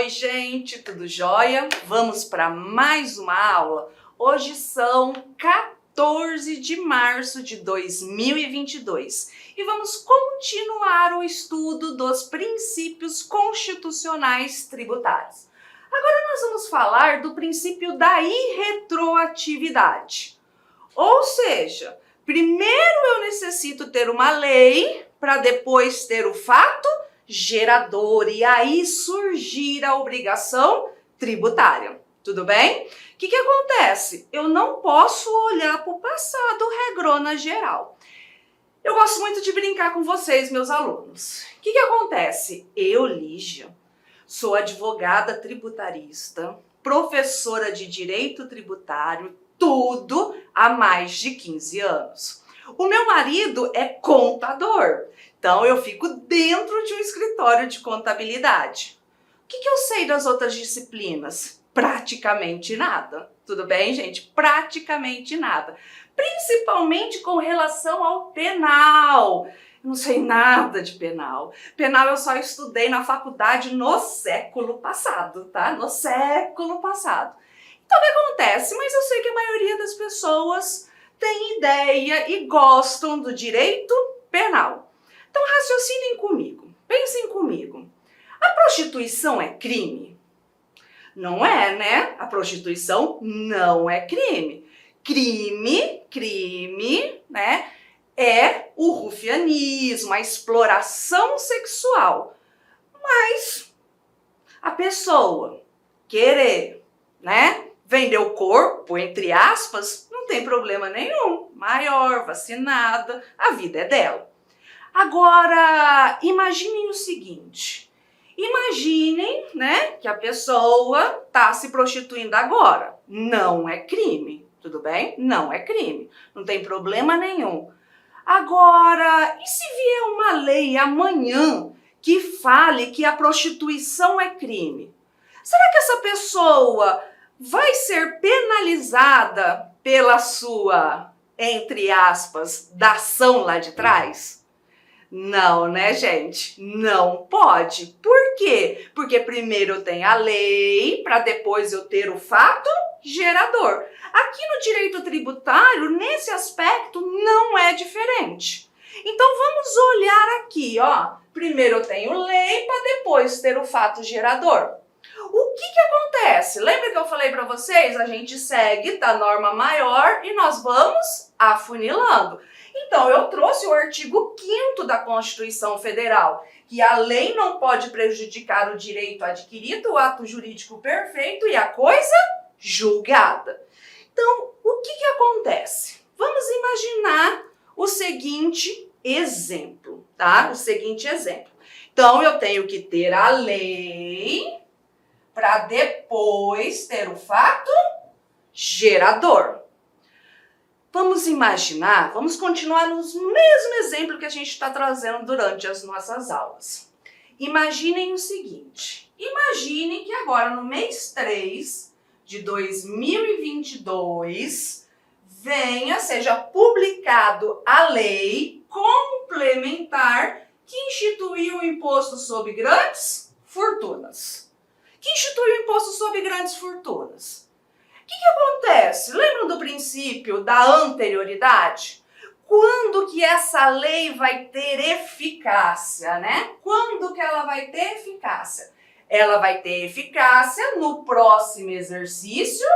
Oi, gente, tudo jóia? Vamos para mais uma aula? Hoje são 14 de março de 2022 e vamos continuar o estudo dos princípios constitucionais tributários. Agora nós vamos falar do princípio da irretroatividade. Ou seja, primeiro eu necessito ter uma lei para depois ter o fato gerador e aí surgir a obrigação tributária. Tudo bem? O que acontece? Eu não posso olhar para o passado, regrona geral. Eu gosto muito de brincar com vocês, meus alunos. O que acontece? Eu, Lígia, sou advogada tributarista, professora de direito tributário, tudo há mais de 15 anos. O meu marido é contador, então eu fico dentro de um escritório de contabilidade. O que eu sei das outras disciplinas? Praticamente nada. Tudo bem, gente? Praticamente nada. Principalmente com relação ao penal. Eu não sei nada de penal. Penal eu só estudei na faculdade no século passado, tá? No século passado. Então o que acontece? Mas eu sei que a maioria das pessoas tem ideia e gostam do direito penal. Então raciocinem comigo, pensem comigo. A prostituição é crime? Não é, né? A prostituição não é crime. Crime, né? É o rufianismo, a exploração sexual. Mas a pessoa querer, né, vender o corpo, entre aspas, não tem problema nenhum. Maior, vacinada, a vida é dela. Agora, imaginem o seguinte. Imaginem, né, que a pessoa está se prostituindo agora. Não é crime, tudo bem? Não é crime. Não tem problema nenhum. Agora, e se vier uma lei amanhã que fale que a prostituição é crime? Será que essa pessoa vai ser penalizada pela sua, entre aspas, dação lá de trás? Não, né, gente? Não pode. Por quê? Porque primeiro eu tenho a lei, para depois eu ter o fato gerador. Aqui no direito tributário, nesse aspecto, não é diferente. Então vamos olhar aqui, ó. Primeiro eu tenho lei, para depois ter o fato gerador. O que acontece? Lembra que eu falei para vocês? A gente segue da norma maior e nós vamos afunilando. Então, eu trouxe o artigo 5º da Constituição Federal, que a lei não pode prejudicar o direito adquirido, o ato jurídico perfeito e a coisa julgada. Então, o que acontece? Vamos imaginar o seguinte exemplo, tá? O seguinte exemplo. Então, eu tenho que ter a lei para depois ter o fato gerador. Vamos imaginar, vamos continuar no mesmo exemplo que a gente está trazendo durante as nossas aulas. Imaginem o seguinte, imaginem que agora no mês 3 de 2022, seja publicado a lei complementar que instituiu o imposto sobre grandes fortunas. Que institui o imposto sobre grandes fortunas. O que acontece? Lembram do princípio da anterioridade? Quando que essa lei vai ter eficácia, né? Quando que ela vai ter eficácia? Ela vai ter eficácia no próximo exercício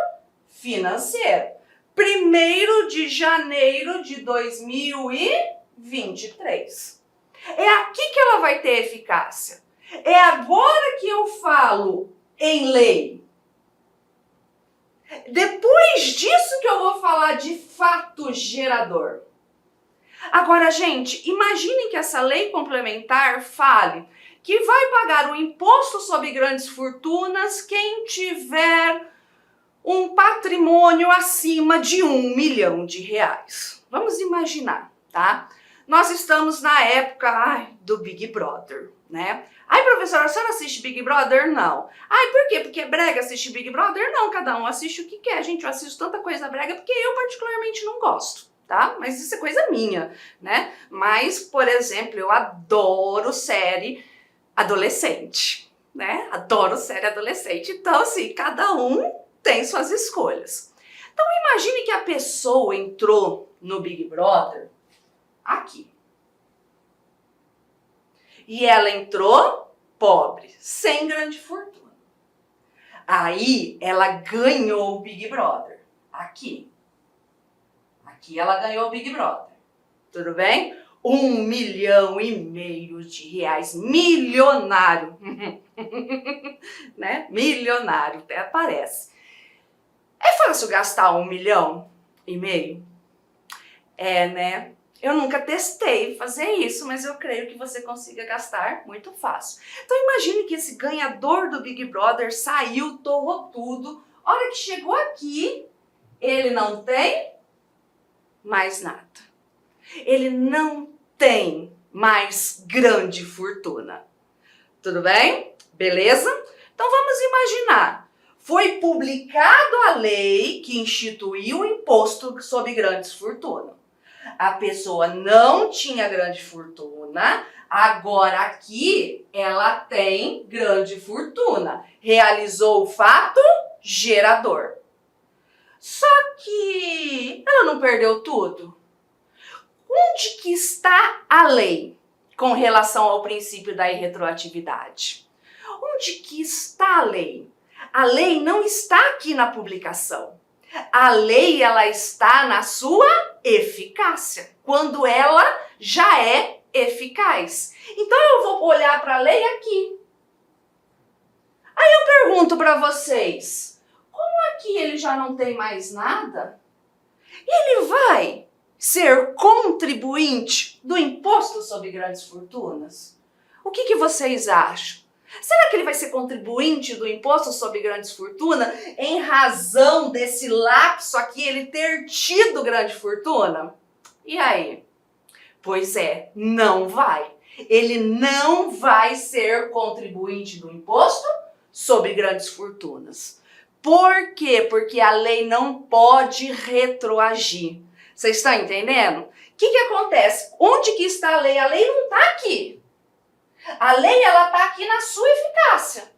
financeiro. 1º de janeiro de 2023. É aqui que ela vai ter eficácia. É agora que eu falo em lei. Depois disso que eu vou falar de fato gerador. Agora, gente, imaginem que essa lei complementar fale que vai pagar o imposto sobre grandes fortunas quem tiver um patrimônio acima de R$1 milhão. Vamos imaginar, tá? Nós estamos na época do Big Brother, né? Ai, professora, a senhora assiste Big Brother? Não. Ai, por quê? Porque é brega assistir Big Brother? Não, cada um assiste o que quer. Gente, eu assisto tanta coisa brega porque eu particularmente não gosto, tá? Mas isso é coisa minha, né? Mas, por exemplo, eu adoro série adolescente. né? Adoro série adolescente. Então, assim, cada um tem suas escolhas. Então, imagine que a pessoa entrou no Big Brother aqui. E ela entrou pobre, sem grande fortuna. Aí, ela ganhou o Big Brother. Aqui. Aqui ela ganhou o Big Brother. Tudo bem? R$1,5 milhão de reais. Milionário. Né? Milionário, até parece. É fácil gastar R$1,5 milhão? É, né? Eu nunca testei fazer isso, mas eu creio que você consiga gastar muito fácil. Então imagine que esse ganhador do Big Brother saiu, torrou tudo. A hora que chegou aqui, ele não tem mais nada. Ele não tem mais grande fortuna. Tudo bem? Beleza? Então vamos imaginar. Foi publicado a lei que instituiu o imposto sobre grandes fortunas. A pessoa não tinha grande fortuna, agora aqui ela tem grande fortuna. Realizou o fato gerador. Só que ela não perdeu tudo. Onde que está a lei com relação ao princípio da irretroatividade? Onde que está a lei? A lei não está aqui na publicação. A lei, ela está na sua eficácia, quando ela já é eficaz. Então eu vou olhar para a lei aqui. Aí eu pergunto para vocês, como aqui ele já não tem mais nada? Ele vai ser contribuinte do imposto sobre grandes fortunas? O que vocês acham? Será que ele vai ser contribuinte do imposto sobre grandes fortunas em razão desse lapso aqui, ele ter tido grande fortuna? E aí? Pois é, não vai. Ele não vai ser contribuinte do imposto sobre grandes fortunas. Por quê? Porque a lei não pode retroagir. Vocês estão entendendo? O que acontece? Onde que está a lei? A lei não está aqui. A lei, ela está aqui na sua eficácia.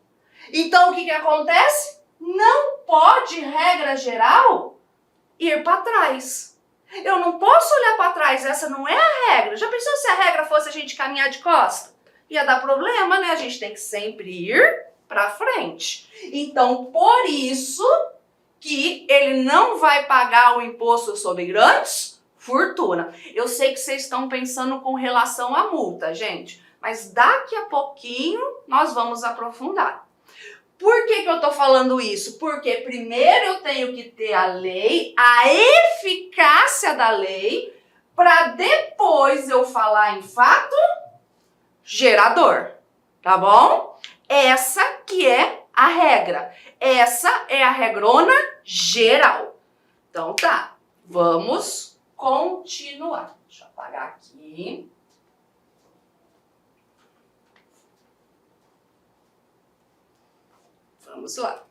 Então, o que acontece? Não pode, regra geral, ir para trás. Eu não posso olhar para trás, essa não é a regra. Já pensou se a regra fosse a gente caminhar de costa? Ia dar problema, né? A gente tem que sempre ir para frente. Então, por isso que ele não vai pagar o imposto sobre grandes fortunas. Eu sei que vocês estão pensando com relação à multa, gente. Mas daqui a pouquinho nós vamos aprofundar. Por que eu estou falando isso? Porque primeiro eu tenho que ter a lei, a eficácia da lei, para depois eu falar em fato gerador, tá bom? Essa que é a regra. Essa é a regrona geral. Então tá, vamos continuar. Deixa eu apagar aqui. Vamos lá.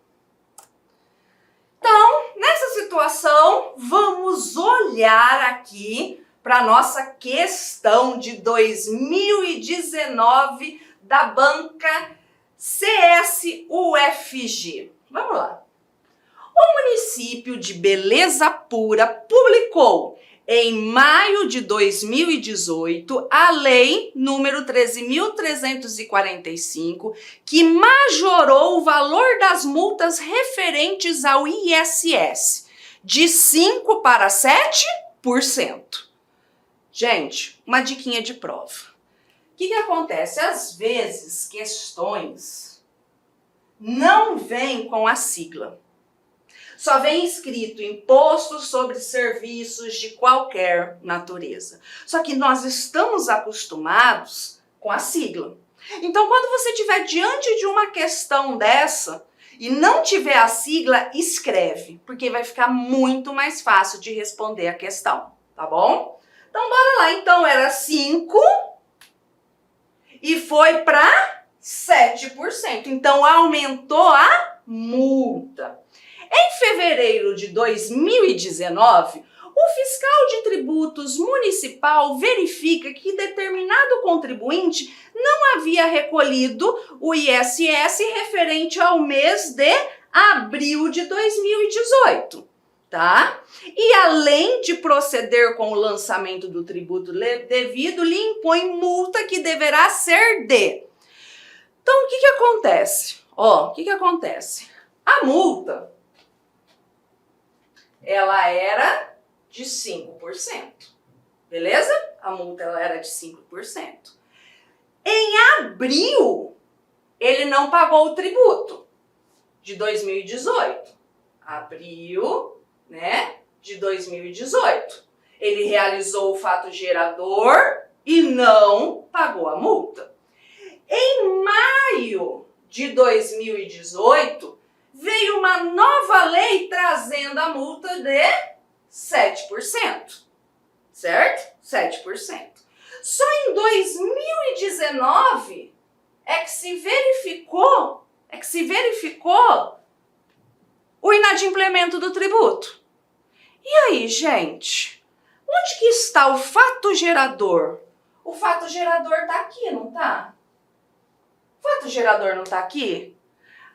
Então, nessa situação, vamos olhar aqui para a nossa questão de 2019 da banca CS-UFG. Vamos lá. O município de Beleza Pura publicou em maio de 2018, a lei número 13.345, que majorou o valor das multas referentes ao ISS, de 5% para 7%. Gente, uma diquinha de prova. O que acontece? Às vezes, questões não vêm com a sigla. Só vem escrito imposto sobre serviços de qualquer natureza. Só que nós estamos acostumados com a sigla. Então, quando você estiver diante de uma questão dessa e não tiver a sigla, escreve, porque vai ficar muito mais fácil de responder a questão, tá bom? Então, bora lá. Então, era 5% e foi para 7%. Então, aumentou a multa. Em fevereiro de 2019, O fiscal de tributos municipal verifica que determinado contribuinte não havia recolhido o ISS referente ao mês de abril de 2018, tá? E além de proceder com o lançamento do tributo devido, lhe impõe multa que deverá ser de... Então, o que acontece? O que acontece? A multa, ela era de 5%, beleza? A multa ela era de 5%. Em abril, ele não pagou o tributo de 2018. Abril, né, de 2018. Ele realizou o fato gerador e não pagou a multa. Em maio de 2018, veio uma nova lei trazendo a multa de 7%, certo? 7%. Só em 2019 é que se verificou o inadimplemento do tributo. E aí, gente? Onde que está o fato gerador? O fato gerador está aqui, não está? O fato gerador não está aqui?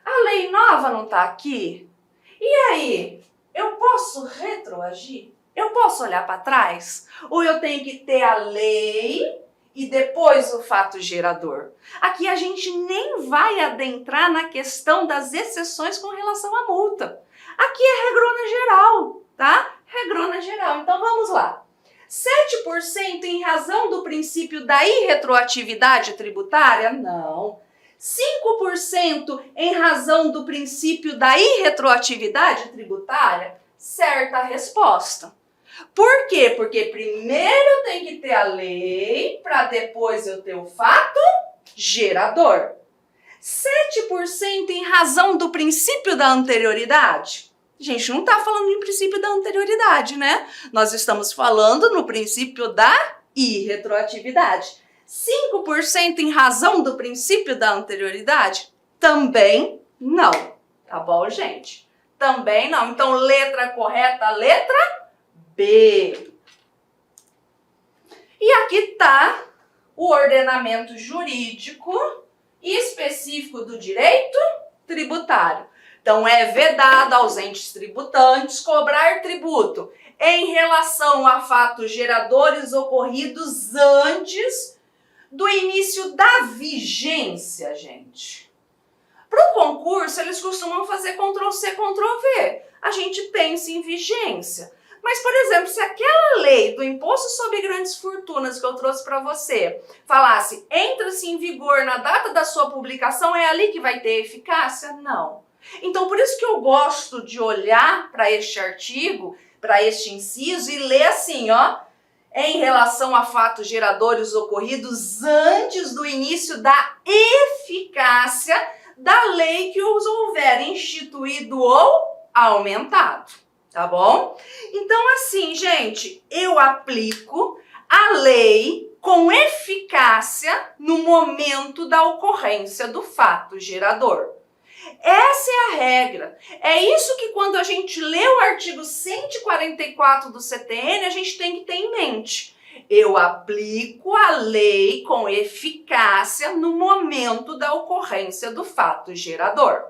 A lei nova não está aqui? E aí, eu posso retroagir? Eu posso olhar para trás? Ou eu tenho que ter a lei e depois o fato gerador? Aqui a gente nem vai adentrar na questão das exceções com relação à multa. Aqui é regrona geral, tá? Regrona geral. Então vamos lá. 7% em razão do princípio da irretroatividade tributária? Não. 5% em razão do princípio da irretroatividade tributária? Certa resposta. Por quê? Porque primeiro eu tenho que ter a lei para depois eu ter o fato gerador. 7% em razão do princípio da anterioridade? Gente, não está falando em princípio da anterioridade, né? Nós estamos falando no princípio da irretroatividade. 5% em razão do princípio da anterioridade? Também não. Tá bom, gente? Também não. Então, letra correta, letra B. E aqui está o ordenamento jurídico específico do direito tributário. Então, é vedado aos entes tributantes cobrar tributo em relação a fatos geradores ocorridos antes do início da vigência, gente. Para o concurso, eles costumam fazer Ctrl+C, Ctrl+V. A gente pensa em vigência. Mas, por exemplo, se aquela lei do imposto sobre grandes fortunas que eu trouxe para você falasse entra-se em vigor na data da sua publicação, é ali que vai ter eficácia? Não. Então, por isso que eu gosto de olhar para este artigo, para este inciso e ler assim, ó, em relação a fatos geradores ocorridos antes do início da eficácia da lei que os houver instituído ou aumentado, tá bom? Então, assim, gente, eu aplico a lei com eficácia no momento da ocorrência do fato gerador. Essa é a regra. É isso que quando a gente lê o artigo 144 do CTN, a gente tem que ter em mente. Eu aplico a lei com eficácia no momento da ocorrência do fato gerador.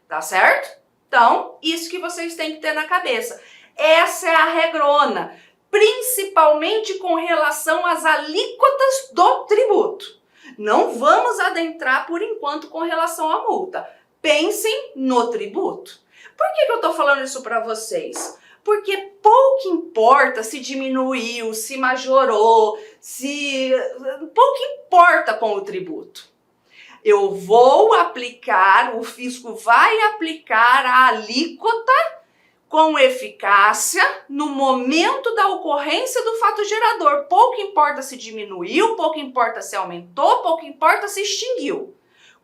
Tá certo? Então, isso que vocês têm que ter na cabeça. Essa é a regrona, principalmente com relação às alíquotas do tributo. Não vamos adentrar por enquanto com relação à multa. Pensem no tributo. Por que eu estou falando isso para vocês? Porque pouco importa se diminuiu, se majorou, pouco importa com o tributo. Eu vou aplicar, o fisco vai aplicar a alíquota com eficácia no momento da ocorrência do fato gerador. Pouco importa se diminuiu, pouco importa se aumentou, pouco importa se extinguiu.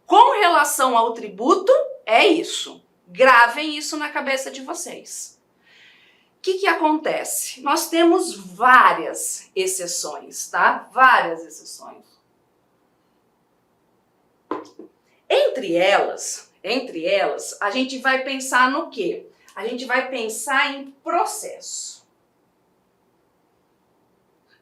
Com relação ao tributo, é isso. Gravem isso na cabeça de vocês. O que acontece? Nós temos várias exceções, tá? Várias exceções. Entre elas, a gente vai pensar no quê? A gente vai pensar em processo.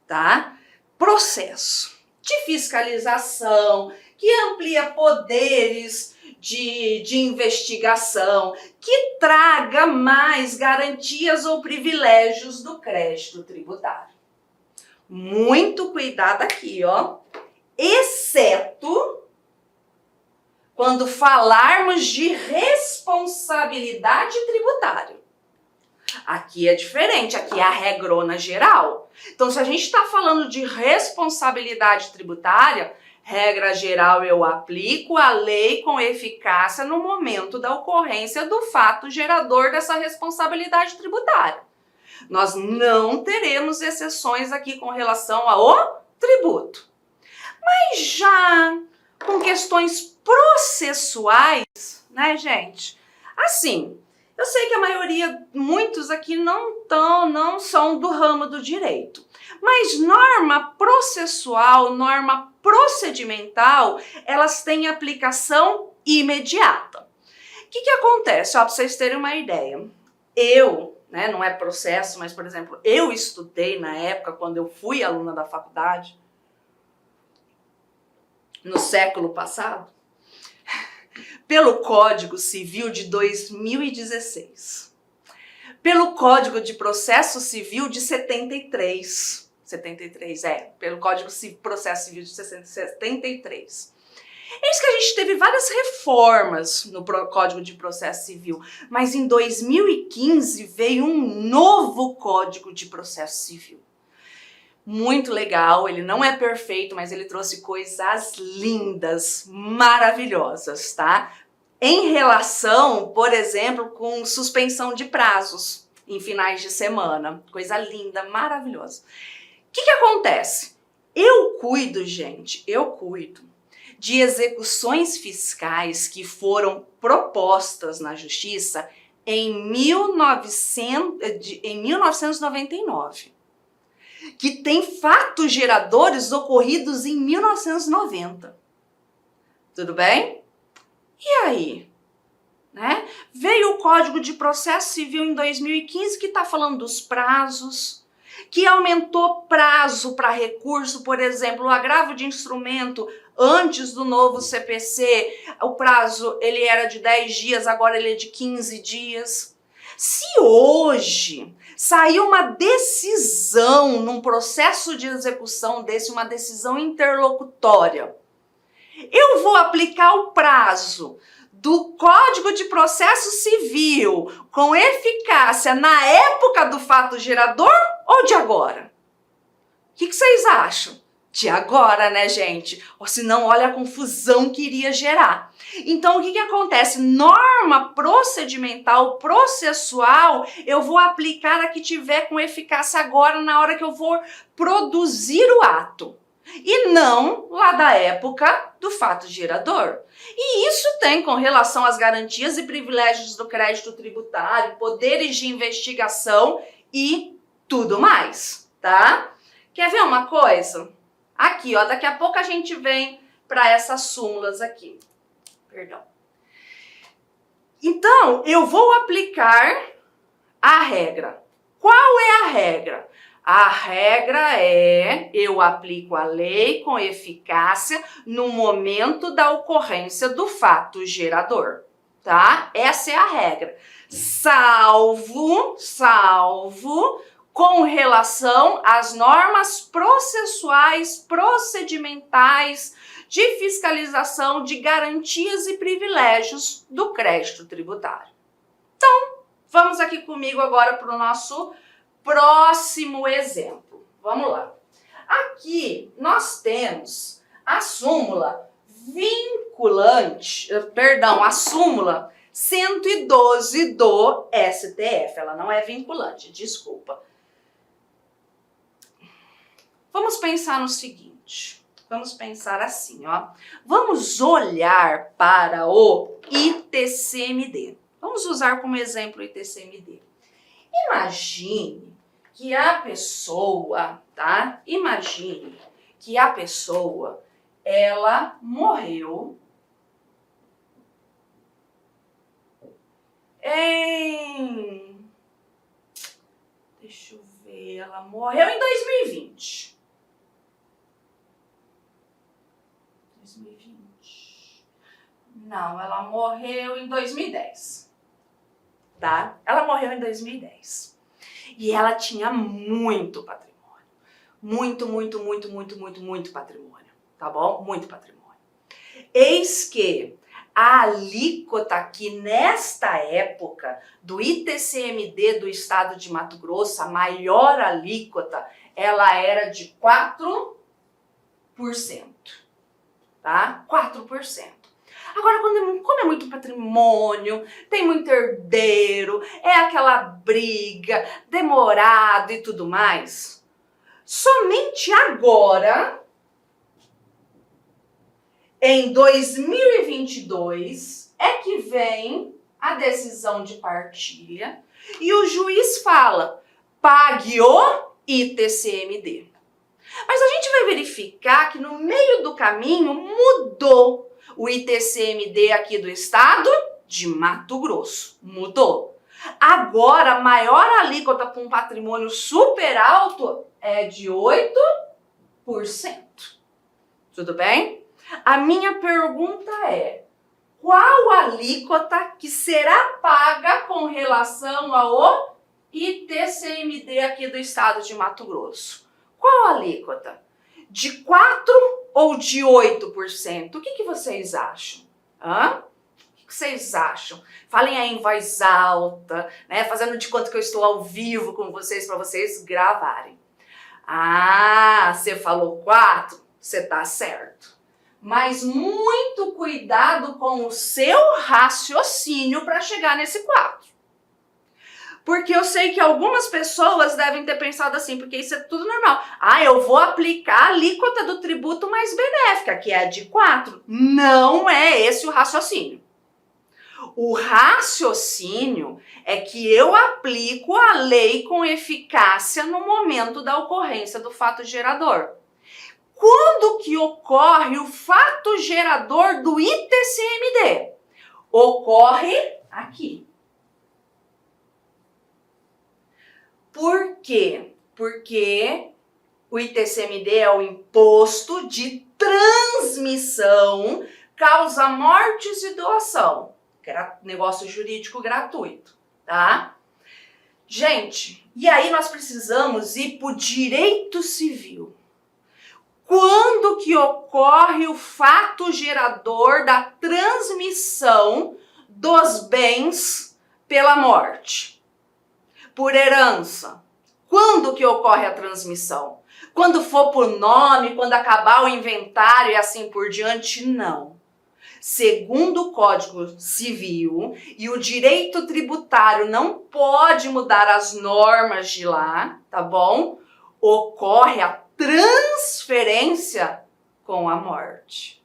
tá? Processo de fiscalização, que amplia poderes de investigação, que traga mais garantias ou privilégios do crédito tributário. Muito cuidado aqui, ó. Exceto quando falarmos de responsabilidade tributária. Aqui é diferente, aqui é a regrona geral. Então, se a gente está falando de responsabilidade tributária, regra geral, eu aplico a lei com eficácia no momento da ocorrência do fato gerador dessa responsabilidade tributária. Nós não teremos exceções aqui com relação ao tributo. Mas já com questões processuais, né, gente? Assim, eu sei que a maioria, muitos aqui não são do ramo do direito, mas norma processual, norma procedimental, elas têm aplicação imediata. O que acontece? Ó, para vocês terem uma ideia, né, não é processo, mas, por exemplo, eu estudei na época, quando eu fui aluna da faculdade, no século passado, pelo Código Civil de 2016, pelo Código de Processo Civil de 73, pelo Código de Processo Civil de 73. É isso que a gente teve várias reformas no Código de Processo Civil, mas em 2015 veio um novo Código de Processo Civil. Muito legal, ele não é perfeito, mas ele trouxe coisas lindas, maravilhosas, tá? Em relação, por exemplo, com suspensão de prazos em finais de semana. Coisa linda, maravilhosa. O que acontece? Eu cuido de execuções fiscais que foram propostas na Justiça em 1999. Que tem fatos geradores ocorridos em 1990. Tudo bem? E aí? Né? Veio o Código de Processo Civil em 2015 que está falando dos prazos, que aumentou prazo para recurso, por exemplo, o agravo de instrumento antes do novo CPC, o prazo ele era de 10 dias, agora ele é de 15 dias. Se hoje saiu uma decisão num processo de execução desse, uma decisão interlocutória, eu vou aplicar o prazo do Código de Processo Civil com eficácia na época do fato gerador ou de agora? O que vocês acham? De agora, né, gente? Ou senão, olha a confusão que iria gerar. Então, o que acontece? Norma procedimental, processual, eu vou aplicar a que tiver com eficácia agora, na hora que eu for produzir o ato. E não lá da época do fato gerador. E isso tem com relação às garantias e privilégios do crédito tributário, poderes de investigação e tudo mais, tá? Quer ver uma coisa? Aqui, ó, daqui a pouco a gente vem para essas súmulas aqui. Perdão. Então, eu vou aplicar a regra. Qual é a regra? A regra é, eu aplico a lei com eficácia no momento da ocorrência do fato gerador, tá? Essa é a regra. Salvo com relação às normas processuais, procedimentais, de fiscalização, de garantias e privilégios do crédito tributário. Então, vamos aqui comigo agora para o nosso próximo exemplo. Vamos lá. Aqui nós temos a súmula vinculante, a súmula 112 do STF. Ela não é vinculante, desculpa. Vamos pensar no seguinte, vamos pensar assim, ó. Vamos olhar para o ITCMD. Vamos usar como exemplo o ITCMD. Imagine que a pessoa, tá? Imagine que a pessoa, ela morreu deixa eu ver, ela morreu em 2020. 2020. Não, ela morreu em 2010. Tá? Ela morreu em 2010. E ela tinha muito patrimônio. Muito patrimônio. Tá bom? Muito patrimônio. Eis que a alíquota aqui nesta época do ITCMD do estado de Mato Grosso, a maior alíquota, ela era de 4%. Tá? 4%. Agora, como é muito patrimônio, tem muito herdeiro, é aquela briga, demorado e tudo mais, somente agora, em 2022, é que vem a decisão de partilha e o juiz fala, pague o ITCMD. Mas a gente vai verificar que no meio do caminho mudou o ITCMD aqui do estado de Mato Grosso. Mudou. Agora, a maior alíquota para um patrimônio super alto é de 8%. Tudo bem? A minha pergunta é, qual alíquota que será paga com relação ao ITCMD aqui do estado de Mato Grosso? Qual alíquota? De 4% ou de 8%? O que vocês acham? Hã? O que vocês acham? Falem aí em voz alta, né? Fazendo de conta que eu estou ao vivo com vocês, para vocês gravarem. Ah, você falou 4%? Você tá certo. Mas muito cuidado com o seu raciocínio para chegar nesse 4%. Porque eu sei que algumas pessoas devem ter pensado assim, porque isso é tudo normal. Ah, eu vou aplicar a alíquota do tributo mais benéfica, que é a de 4%. Não é esse o raciocínio. O raciocínio é que eu aplico a lei com eficácia no momento da ocorrência do fato gerador. Quando que ocorre o fato gerador do ITCMD? Ocorre aqui. Por quê? Porque o ITCMD é o imposto de transmissão, causa mortes e doação. Negócio jurídico gratuito, tá? Gente, e aí nós precisamos ir para o direito civil. Quando que ocorre o fato gerador da transmissão dos bens pela morte? Por herança. Quando que ocorre a transmissão? Quando for por nome, quando acabar o inventário e assim por diante? Não. Segundo o Código Civil, e o direito tributário não pode mudar as normas de lá, tá bom? Ocorre a transferência com a morte.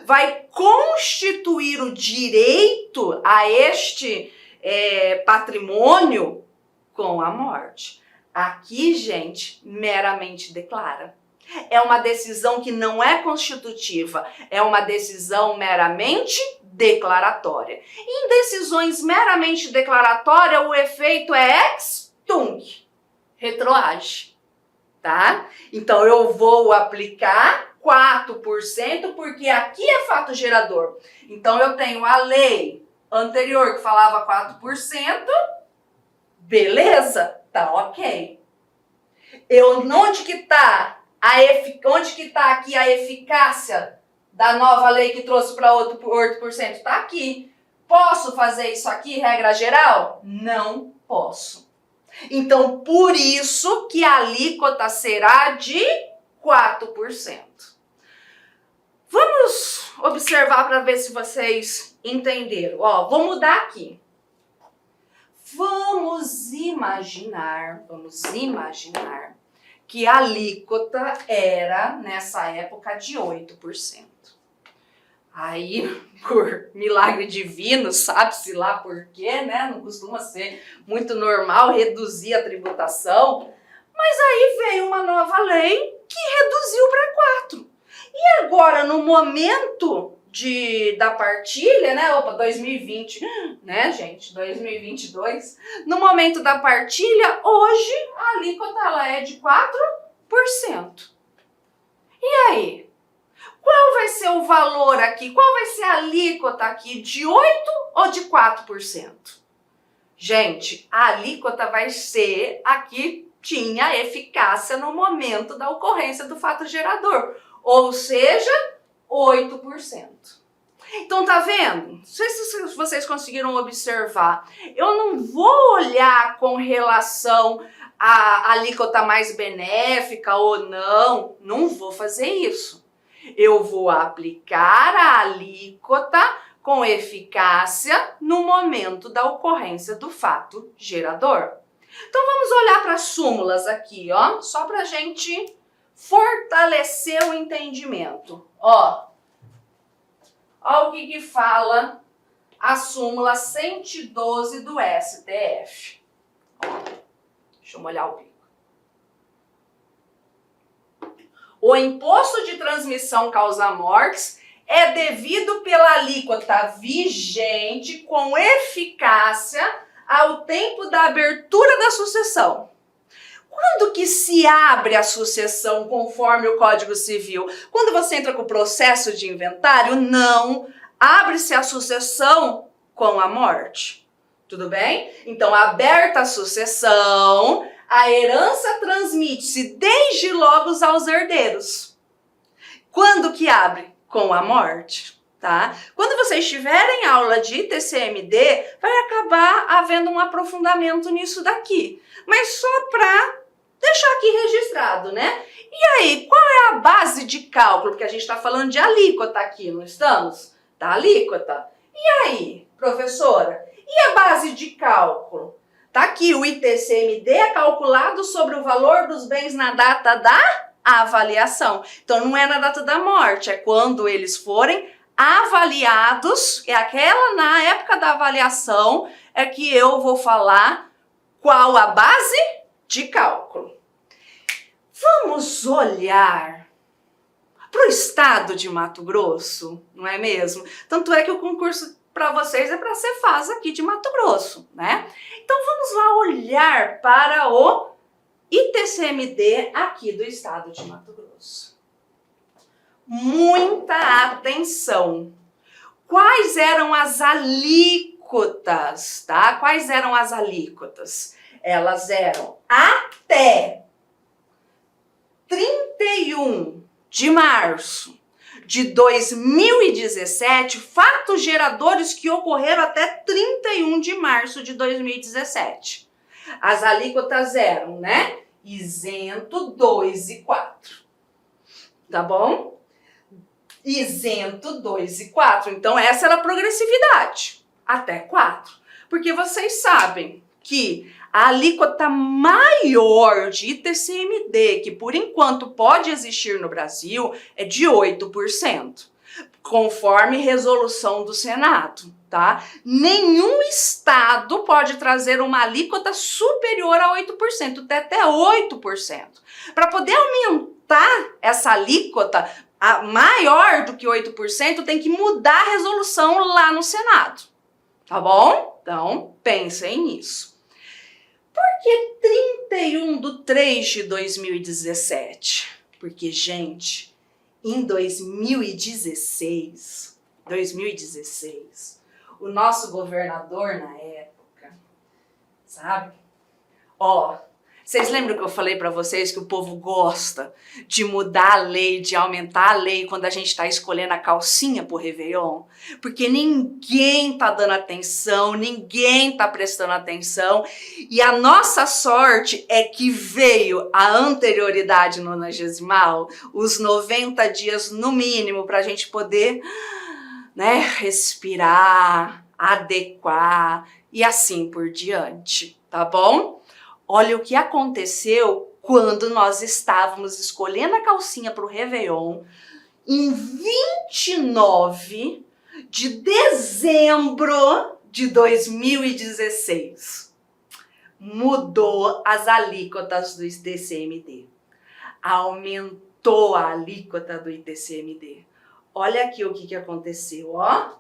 Vai constituir o direito a este patrimônio com a morte. Aqui, gente, meramente declara. É uma decisão que não é constitutiva, é uma decisão meramente declaratória. Em decisões meramente declaratórias, o efeito é ex tunc, retroage, tá? Então, eu vou aplicar 4%, porque aqui é fato gerador. Então, eu tenho a lei anterior que falava 4%, beleza, tá ok. Onde que tá aqui a eficácia da nova lei que trouxe para 8%? Tá aqui. Posso fazer isso aqui, regra geral? Não posso. Então, por isso que a alíquota será de 4%. Vamos observar para ver se vocês entenderam. Ó, vou mudar aqui. Vamos imaginar que a alíquota era, nessa época, de 8%. Aí, por milagre divino, sabe-se lá por quê, né? Não costuma ser muito normal reduzir a tributação. Mas aí veio uma nova lei que reduziu para 4%. E agora, no momento da partilha, né? Opa, 2020, né, gente? 2022. No momento da partilha, hoje a alíquota ela é de 4%. E aí? Qual vai ser o valor aqui? Qual vai ser a alíquota aqui? De 8 ou de 4%? Gente, a alíquota vai ser a que tinha eficácia no momento da ocorrência do fato gerador, ou seja, 8%. Então, tá vendo? Não sei se vocês conseguiram observar. Eu não vou olhar com relação à alíquota mais benéfica ou não. Não vou fazer isso. Eu vou aplicar a alíquota com eficácia no momento da ocorrência do fato gerador. Então, vamos olhar para as súmulas aqui, ó, só para a gente fortalecer o entendimento. Ó o que fala a súmula 112 do STF. Ó, deixa eu molhar o bico. O imposto de transmissão causa-mortes é devido pela alíquota vigente com eficácia ao tempo da abertura da sucessão. Quando que se abre a sucessão conforme o Código Civil? Quando você entra com o processo de inventário? Não. Abre-se a sucessão com a morte. Tudo bem? Então, aberta a sucessão, a herança transmite-se desde logo aos herdeiros. Quando que abre? Com a morte. Tá? Quando vocês tiverem aula de ITCMD, vai acabar havendo um aprofundamento nisso daqui. Mas só para deixar aqui registrado, né? E aí, qual é a base de cálculo? Porque a gente está falando de alíquota aqui, não estamos? Da alíquota. E aí, professora? E a base de cálculo? Tá aqui, o ITCMD é calculado sobre o valor dos bens na data da avaliação. Então, não é na data da morte, é quando eles forem avaliados, é aquela na época da avaliação, é que eu vou falar qual a base de cálculo. Vamos olhar para o estado de Mato Grosso, não é mesmo? Tanto é que o concurso para vocês é para ser Cefaz aqui de Mato Grosso, né? Então vamos lá olhar para o ITCMD aqui do estado de Mato Grosso. Muita atenção! Quais eram as alíquotas, tá? Quais eram as alíquotas? Elas eram até 31 de março de 2017, fatos geradores que ocorreram até 31 de março de 2017. As alíquotas eram, né? Isento 2 e 4. Tá bom? Isento 2 e 4. Então, essa era a progressividade. Até 4. Porque vocês sabem que a alíquota maior de ITCMD, que por enquanto pode existir no Brasil, é de 8%, conforme resolução do Senado, tá? Nenhum estado pode trazer uma alíquota superior a 8%, até 8%. Para poder aumentar essa alíquota maior do que 8%, tem que mudar a resolução lá no Senado, tá bom? Então, pensem nisso. Por que 31/3/2017? Porque, gente, em 2016, o nosso governador na época, sabe? Vocês lembram que eu falei para vocês que o povo gosta de mudar a lei, de aumentar a lei quando a gente está escolhendo a calcinha pro Réveillon? Porque ninguém tá dando atenção, ninguém tá prestando atenção. E a nossa sorte é que veio a anterioridade nonagesimal, os 90 dias no mínimo, para a gente poder, né, respirar, adequar e assim por diante, tá bom? Olha o que aconteceu quando nós estávamos escolhendo a calcinha para o Réveillon em 29 de dezembro de 2016. Mudou as alíquotas do ITCMD. Aumentou a alíquota do ITCMD. Olha aqui o que aconteceu, ó.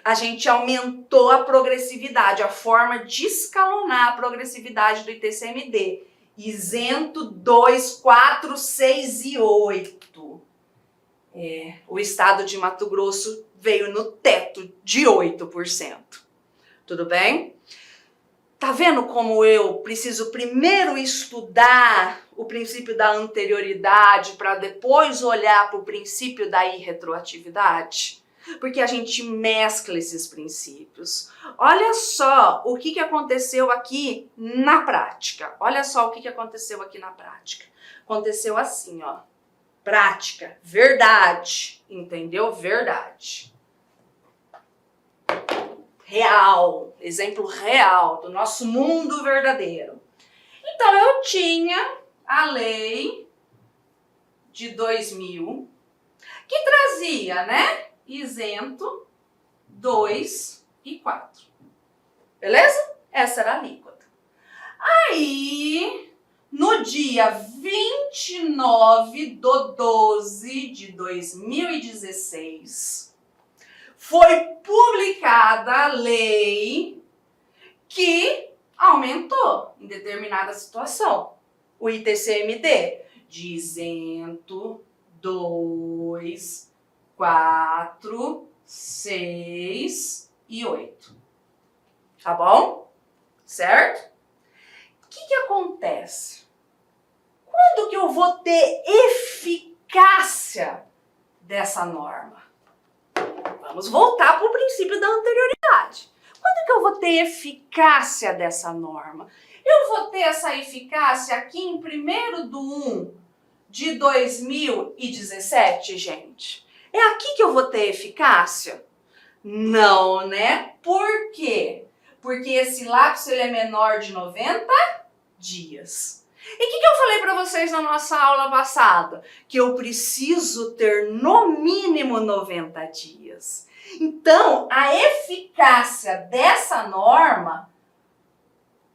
A gente aumentou a progressividade, a forma de escalonar a progressividade do ITCMD. Isento 2, 4, 6 e 8. O estado de Mato Grosso veio no teto de 8%. Tudo bem? Tá vendo como eu preciso primeiro estudar o princípio da anterioridade para depois olhar para o princípio da irretroatividade? Porque a gente mescla esses princípios. Olha só o que aconteceu aqui na prática. Olha só o que aconteceu aqui na prática. Aconteceu assim, ó. Prática, verdade, entendeu? Verdade. Real, exemplo real do nosso mundo verdadeiro. Então, eu tinha a lei de 2000 que trazia, né? Isento 2 e 4. Beleza? Essa era a alíquota. Aí, no dia 29/12/2016, foi publicada a lei que aumentou em determinada situação o ITCMD de isento 2, 4, 6 e 8. Tá bom? Certo? O que acontece? Quando que eu vou ter eficácia dessa norma? Vamos voltar para o princípio da anterioridade. Quando que eu vou ter eficácia dessa norma? Eu vou ter essa eficácia aqui em 1/1/2017, gente. É aqui que eu vou ter eficácia? Não, né? Por quê? Porque esse lapso ele é menor de 90 dias. E o que eu falei para vocês na nossa aula passada? Que eu preciso ter no mínimo 90 dias. Então, a eficácia dessa norma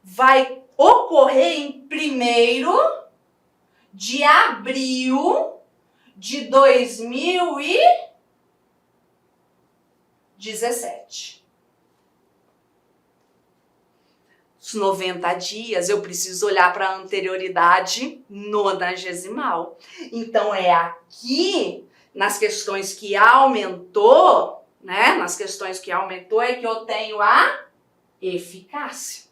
vai ocorrer em 1/2017. Os 90 dias eu preciso olhar para a anterioridade nonagesimal. Então é aqui, nas questões que aumentou, né? Nas questões que aumentou é que eu tenho a eficácia.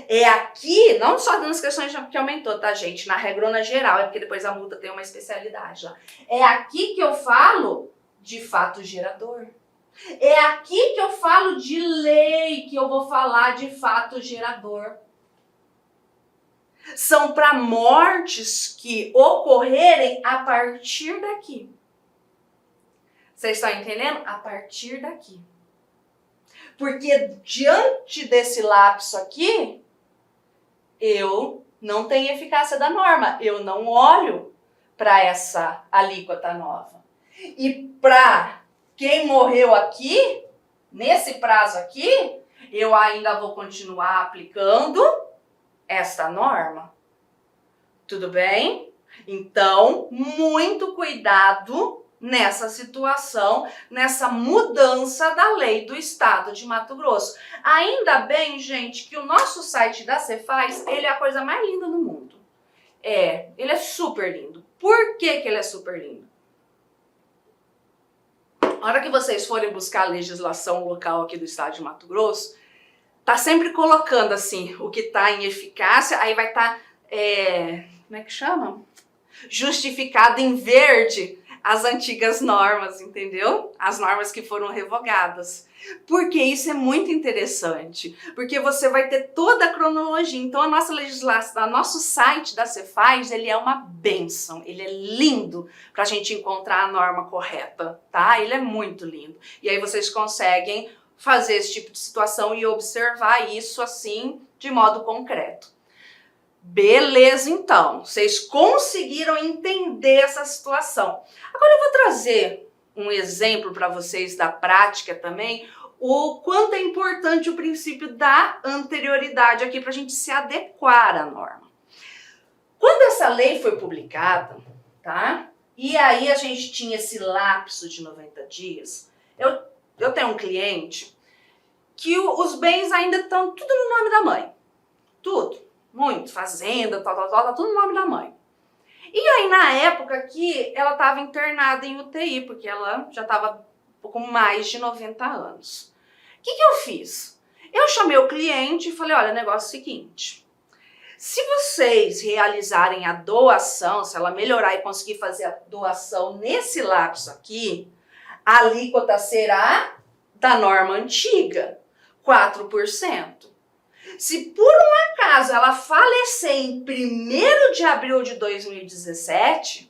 É aqui, não só nas questões que aumentou, tá, gente? Na regrona geral, é porque depois a multa tem uma especialidade lá. É aqui que eu falo de fato gerador. É aqui que eu falo de lei, que eu vou falar de fato gerador. São para mortes que ocorrerem a partir daqui. Vocês estão entendendo? A partir daqui. Porque diante desse lapso aqui, eu não tenho eficácia da norma. Eu não olho para essa alíquota nova. E para quem morreu aqui, nesse prazo aqui, eu ainda vou continuar aplicando esta norma. Tudo bem? Então, muito cuidado nessa situação, nessa mudança da lei do estado de Mato Grosso. Ainda bem, gente, que o nosso site da Cefaz, ele é a coisa mais linda do mundo. Ele é super lindo. Por que ele é super lindo? Na hora que vocês forem buscar a legislação local aqui do estado de Mato Grosso, tá sempre colocando assim, o que tá em eficácia, aí vai estar, como é que chama? Justificado em verde as antigas normas, entendeu? As normas que foram revogadas. Porque isso é muito interessante, porque você vai ter toda a cronologia. Então a nossa legislação, o nosso site da Cefaz, ele é uma bênção, ele é lindo para a gente encontrar a norma correta, tá? Ele é muito lindo. E aí vocês conseguem fazer esse tipo de situação e observar isso assim de modo concreto. Beleza, então, vocês conseguiram entender essa situação. Agora eu vou trazer um exemplo para vocês da prática também, o quanto é importante o princípio da anterioridade aqui para a gente se adequar à norma. Quando essa lei foi publicada, tá? E aí a gente tinha esse lapso de 90 dias, eu tenho um cliente que os bens ainda estão tudo no nome da mãe. Tudo. Muito, fazenda, tal, tá tudo no nome da mãe. E aí, na época que ela estava internada em UTI, porque ela já estava com mais de 90 anos. O que eu fiz? Eu chamei o cliente e falei, olha, o negócio é o seguinte, se vocês realizarem a doação, se ela melhorar e conseguir fazer a doação nesse lapso aqui, a alíquota será da norma antiga, 4%. Se por um acaso ela falecer em 1º de abril de 2017,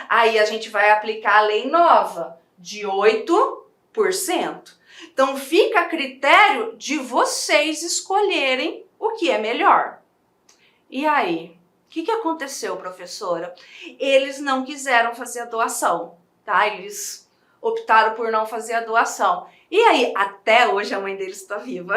aí a gente vai aplicar a lei nova de 8%. Então fica a critério de vocês escolherem o que é melhor. E aí, o que aconteceu, professora? Eles não quiseram fazer a doação, tá? Eles optaram por não fazer a doação. E aí, até hoje a mãe deles está viva,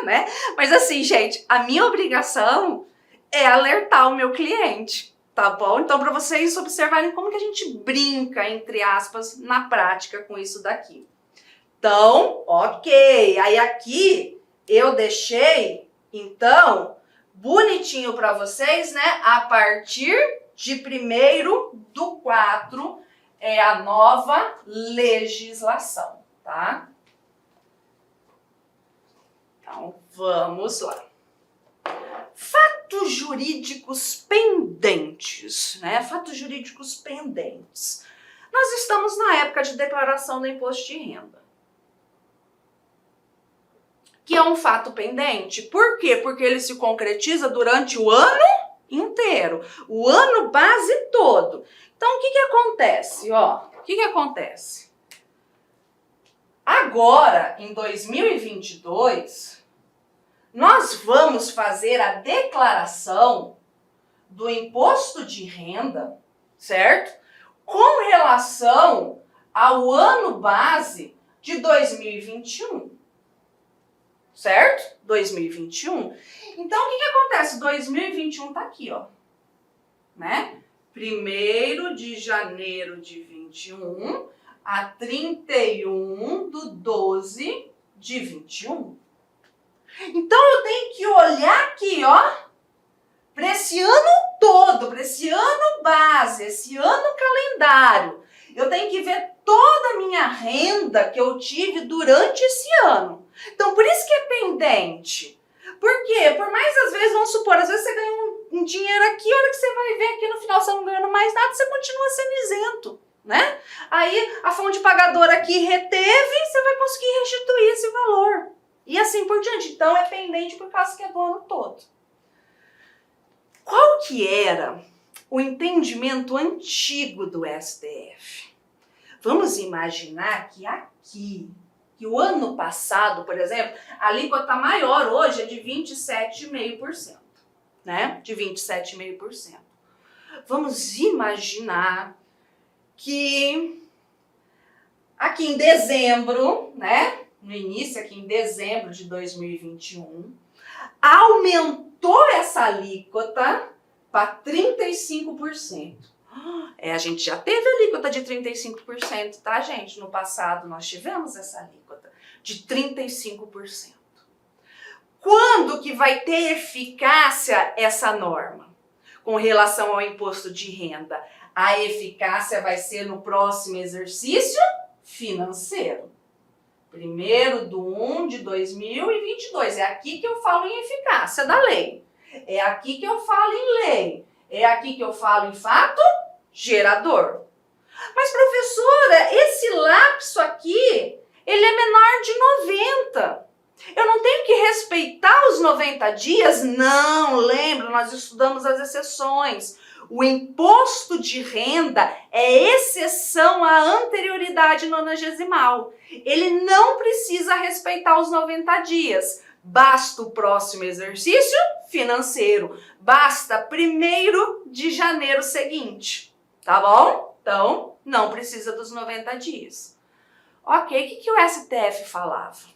né? Mas assim, gente, a minha obrigação é alertar o meu cliente, tá bom? Então, para vocês observarem como que a gente brinca, entre aspas, na prática com isso daqui. Então, ok. Aí aqui eu deixei, então, bonitinho para vocês, né? A partir de 1º/4 é a nova legislação, tá? Então, vamos lá. Fatos jurídicos pendentes, né? Fatos jurídicos pendentes. Nós estamos na época de declaração do imposto de renda, que é um fato pendente. Por quê? Porque ele se concretiza durante o ano inteiro, o ano base todo. Então, o que acontece? O que acontece? Agora, em 2022, nós vamos fazer a declaração do imposto de renda, certo? Com relação ao ano base de 2021. Certo? 2021. Então, o que acontece? 2021 tá aqui, ó. Né? 1º de janeiro de 21 a 31/12 de 21. Então, eu tenho que olhar aqui, ó, para esse ano todo, para esse ano base, esse ano calendário. Eu tenho que ver toda a minha renda que eu tive durante esse ano. Então, por isso que é pendente. Por quê? Por mais, às vezes, vamos supor, às vezes você ganha um dinheiro aqui, a hora que você vai ver aqui no final você não ganhando mais nada, você continua sendo isento, né? Aí, a fonte pagadora aqui reteve, você vai conseguir restituir esse valor. E assim por diante. Então, é pendente por causa que é do ano todo. Qual que era o entendimento antigo do STF? Vamos imaginar que aqui, que o ano passado, por exemplo, a alíquota maior hoje é de 27,5%, né? De 27,5%. Vamos imaginar que aqui em dezembro, né? No início, aqui em dezembro de 2021, aumentou essa alíquota para 35%. A gente já teve alíquota de 35%, tá, gente? No passado nós tivemos essa alíquota de 35%. Quando que vai ter eficácia essa norma com relação ao imposto de renda? A eficácia vai ser no próximo exercício financeiro. 1º de 2022. É aqui que eu falo em eficácia da lei. É aqui que eu falo em lei. É aqui que eu falo em fato gerador. Mas, professora, esse lapso aqui, ele é menor de 90. Eu não tenho que respeitar os 90 dias? Não, lembra, nós estudamos as exceções. O imposto de renda é exceção à anterioridade nonagesimal. Ele não precisa respeitar os 90 dias. Basta o próximo exercício financeiro. Basta 1º de janeiro seguinte. Tá bom? Então, não precisa dos 90 dias. Ok, o que o STF falava? O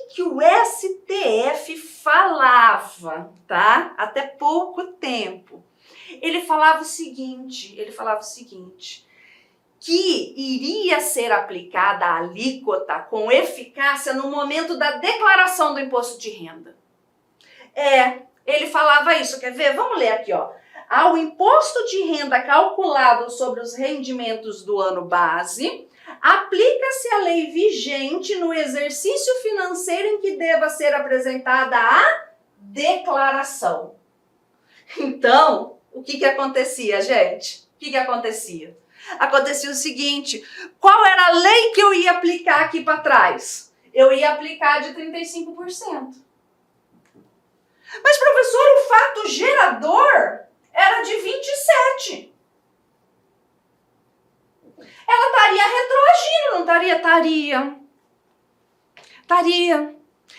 que o STF falava, tá? Até pouco tempo. Ele falava o seguinte, que iria ser aplicada a alíquota com eficácia no momento da declaração do imposto de renda. Ele falava isso, quer ver? Vamos ler aqui, ó. ao imposto de renda calculado sobre os rendimentos do ano base, aplica-se a lei vigente no exercício financeiro em que deva ser apresentada a declaração. Então, o que acontecia, gente? O que acontecia? Acontecia o seguinte, qual era a lei que eu ia aplicar aqui para trás? Eu ia aplicar de 35%. Mas, professor, o fato gerador era de 27%. Ela estaria retroagindo, não estaria? Estaria.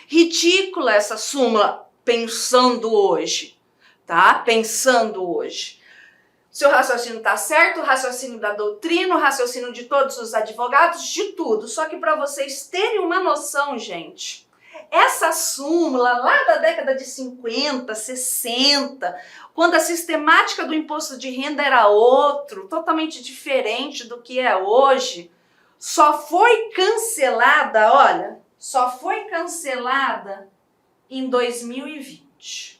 Ridícula essa súmula, pensando hoje, tá? Pensando hoje. Seu raciocínio está certo, o raciocínio da doutrina, o raciocínio de todos os advogados, de tudo. Só que para vocês terem uma noção, gente, essa súmula lá da década de 50, 60, quando a sistemática do imposto de renda era outro, totalmente diferente do que é hoje, só foi cancelada, olha, só foi cancelada em 2020.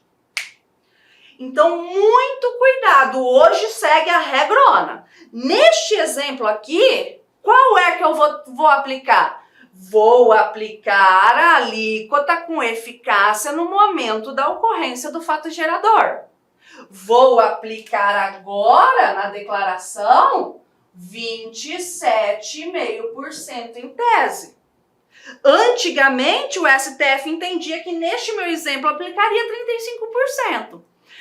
Então, muito cuidado, hoje segue a regrona. Neste exemplo aqui, qual é que eu vou aplicar? Vou aplicar a alíquota com eficácia no momento da ocorrência do fato gerador. Vou aplicar agora na declaração 27,5% em tese. Antigamente, o STF entendia que neste meu exemplo aplicaria 35%.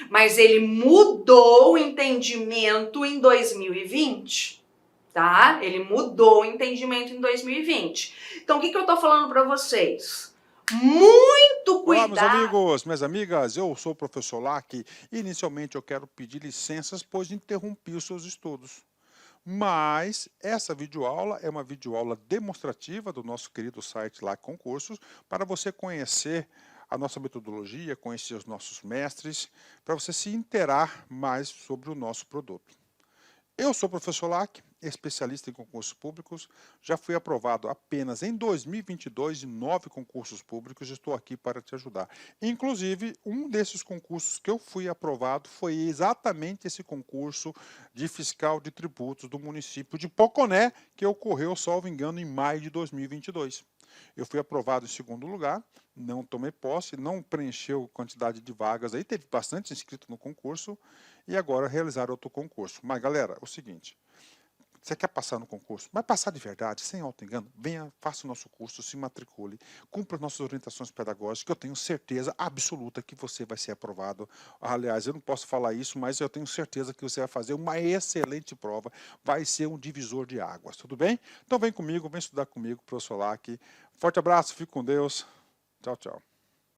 Mas ele mudou o entendimento em 2020, tá? Ele mudou o entendimento em 2020. Então, o que eu tô falando para vocês? Muito cuidado. Olá, meus amigos, minhas amigas, eu sou o professor Lac e inicialmente eu quero pedir licenças, pois interrompi os seus estudos. Mas essa videoaula é uma videoaula demonstrativa do nosso querido site Lac Concursos para você conhecer a nossa metodologia, conhecer os nossos mestres, para você se inteirar mais sobre o nosso produto. Eu sou o professor Lac, especialista em concursos públicos, já fui aprovado apenas em 2022 em 9 concursos públicos e estou aqui para te ajudar. Inclusive, um desses concursos que eu fui aprovado foi exatamente esse concurso de fiscal de tributos do município de Poconé, que ocorreu, salvo engano, em maio de 2022. Eu fui aprovado em segundo lugar, não tomei posse, não preencheu quantidade de vagas, aí teve bastante inscrito no concurso e agora realizar outro concurso. Mas galera, é o seguinte, você quer passar no concurso, mas passar de verdade, sem auto-engano, venha, faça o nosso curso, se matricule, cumpra as nossas orientações pedagógicas, que eu tenho certeza absoluta que você vai ser aprovado. Aliás, eu não posso falar isso, mas eu tenho certeza que você vai fazer uma excelente prova, vai ser um divisor de águas, tudo bem? Então vem comigo, vem estudar comigo, professor Lac. Forte abraço, fique com Deus. Tchau, tchau.